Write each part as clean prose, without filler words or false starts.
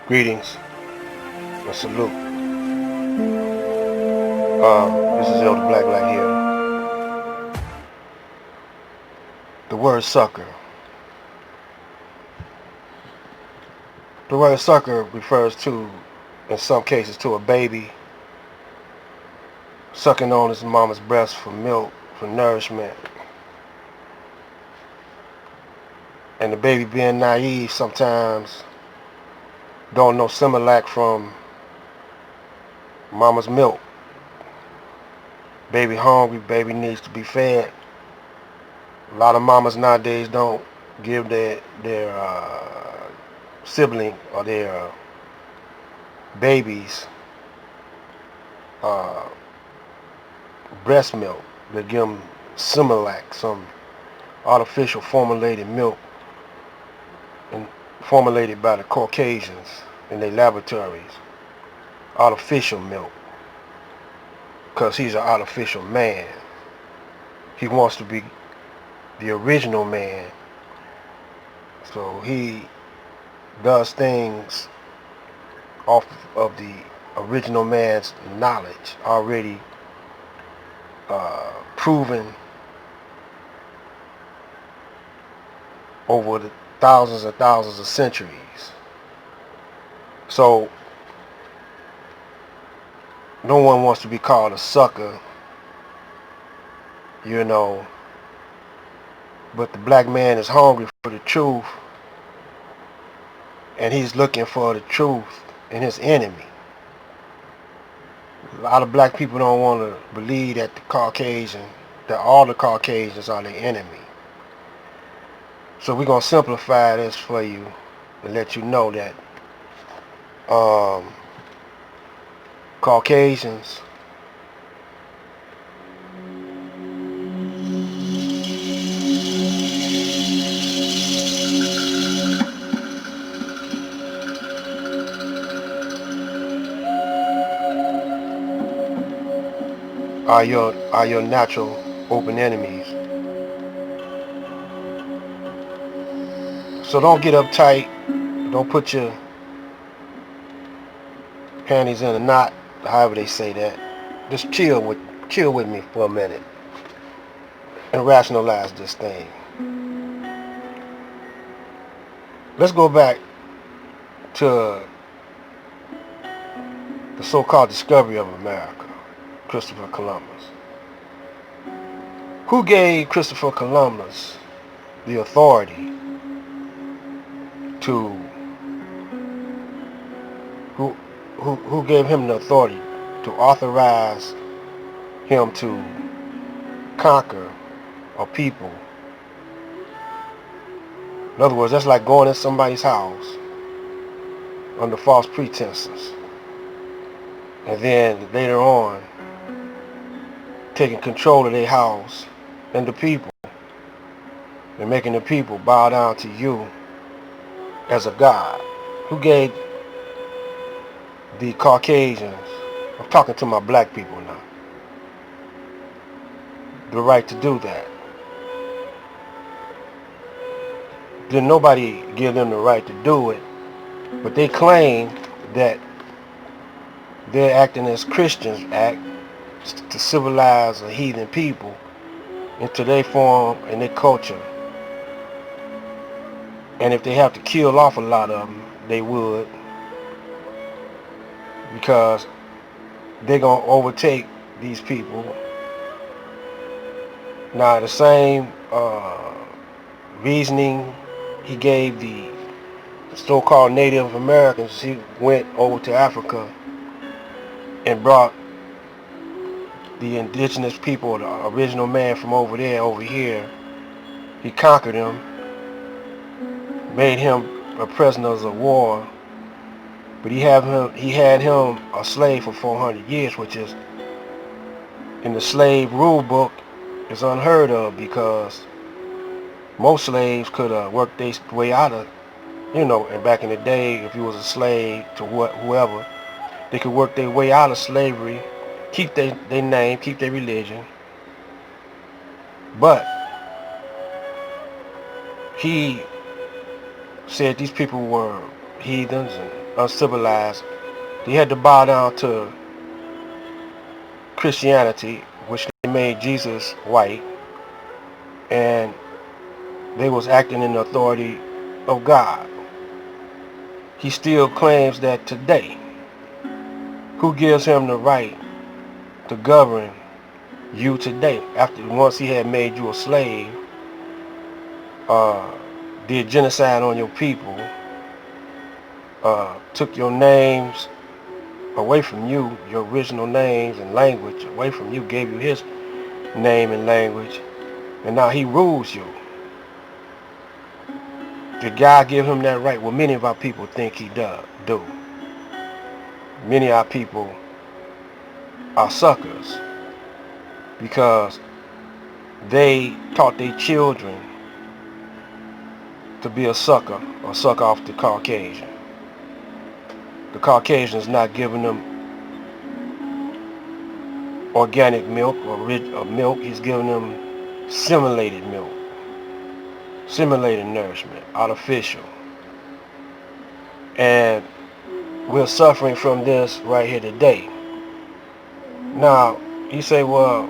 Greetings and salute. This is Elder Black Light here. The word sucker. The word sucker refers to, in some cases, to a baby sucking on his mama's breast for milk, for nourishment. And the baby being naive sometimes don't know Similac from mama's milk. Baby hungry, baby needs to be fed. A lot of mamas nowadays don't give their sibling or their babies uh, breast milk. They give them Similac, some artificial formulated milk, and formulated by the Caucasians in their laboratories. Artificial milk, because he's an artificial man. He wants to be the original man, so he does things off of the original man's knowledge, already proven over the thousands and thousands of centuries. So no one wants to be called a sucker, but the black man is hungry for the truth, and he's looking for the truth in his enemy. A lot of black people don't want to believe that that all the Caucasians are their enemy. So we're going to simplify this for you and let you know that Caucasians are your natural open enemies. So don't get uptight. Don't put your panties in a knot, however they say that. Just chill with me for a minute and rationalize this thing. Let's go back to the so-called discovery of America, Christopher Columbus. Who gave Christopher Columbus the authority to who gave him the authority to authorize him to conquer a people? In other words, that's like going in somebody's house under false pretenses, and then later on taking control of their house and the people, and making the people bow down to you as a god. Who gave the Caucasians, I'm talking to my black people now, the right to do that? Didn't nobody give them the right to do it, but they claim that they're acting as Christians act to civilize a heathen people into their form and their culture. And if they have to kill off a lot of them, they would, because they're going to overtake these people. Now, the same reasoning he gave the so-called Native Americans, he went over to Africa and brought the indigenous people, the original man from over there, over here. He conquered him, made him a prisoner of war, but he had him a slave for 400 years, which is, in the slave rule book, is unheard of, because most slaves could work their way out of, and back in the day, if you was a slave to whoever, they could work their way out of slavery, keep their name, keep their religion. But he said these people were heathens and uncivilized. They had to bow down to Christianity, which they made Jesus white, and they was acting in the authority of God. He still claims that today. Who gives him the right to govern you today? After once he had made you a slave, did genocide on your people, took your names away from you, your original names and language away from you, gave you his name and language, and now he rules you. Did God give him that right? Well, many of our people think he do. Many of our people are suckers because they taught their children to be a sucker or suck off the Caucasian. The Caucasian is not giving them organic milk or milk. He's giving them simulated milk, simulated nourishment, artificial. And we're suffering from this right here today. Now, you say, well,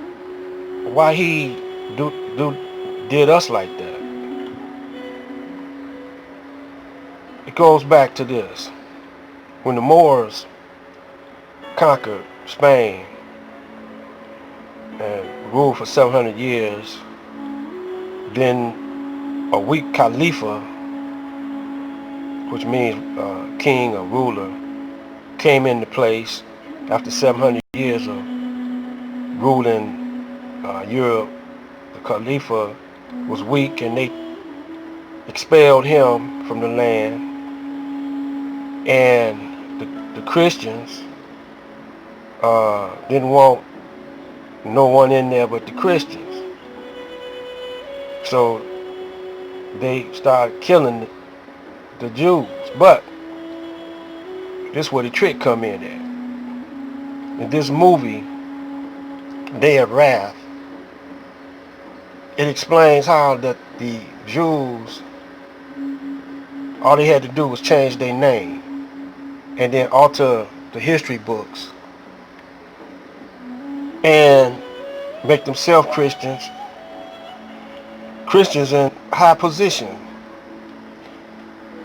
why he did us like that? It goes back to this. When the Moors conquered Spain and ruled for 700 years, then a weak Khalifa, which means king or ruler, came into place after 700 years of ruling Europe. The Khalifa was weak and they expelled him from the land, and the Christians didn't want no one in there but the Christians. So they started killing the Jews. But this is where the trick come in at. In this movie, Day of Wrath, it explains how that the Jews, all they had to do was change their name and then alter the history books and make themselves Christians in high position.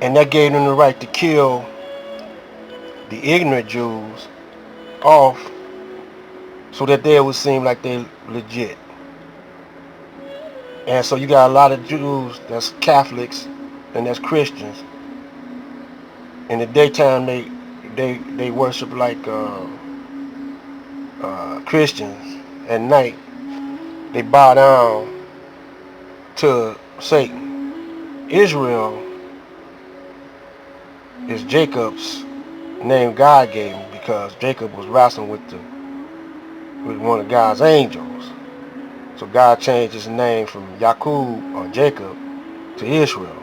And that gave them the right to kill the ignorant Jews off so that they would seem like they legit. And so you got a lot of Jews that's Catholics and that's Christians. In the daytime they worship like Christians. At night they bow down to Satan. Israel is Jacob's name God gave him because Jacob was wrestling with one of God's angels. So God changed his name from Yaqub or Jacob to Israel.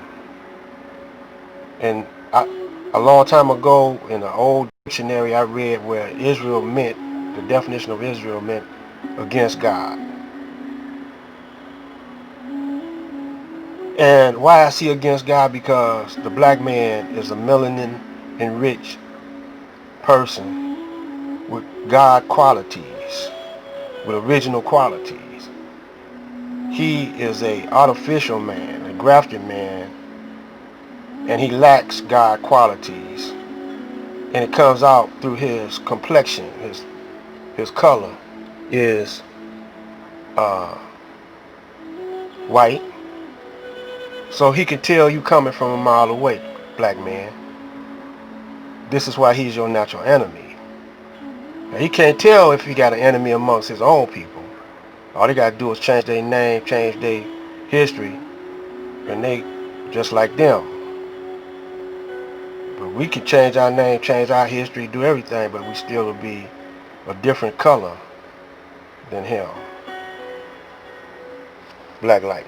And a long time ago in an old dictionary I read where Israel meant, the definition of Israel meant against God. And why I see against God? Because the black man is a melanin enriched person with God qualities, with original qualities. He is a artificial man, a grafted man, and he lacks God qualities. And it comes out through his complexion, his color is white. So he can tell you coming from a mile away, black man. This is why he's your natural enemy. Now, he can't tell if he got an enemy amongst his own people. All they got to do is change their name, change their history, and they just like them. But we can change our name, change our history, do everything, but we still will be a different color than him. Black light.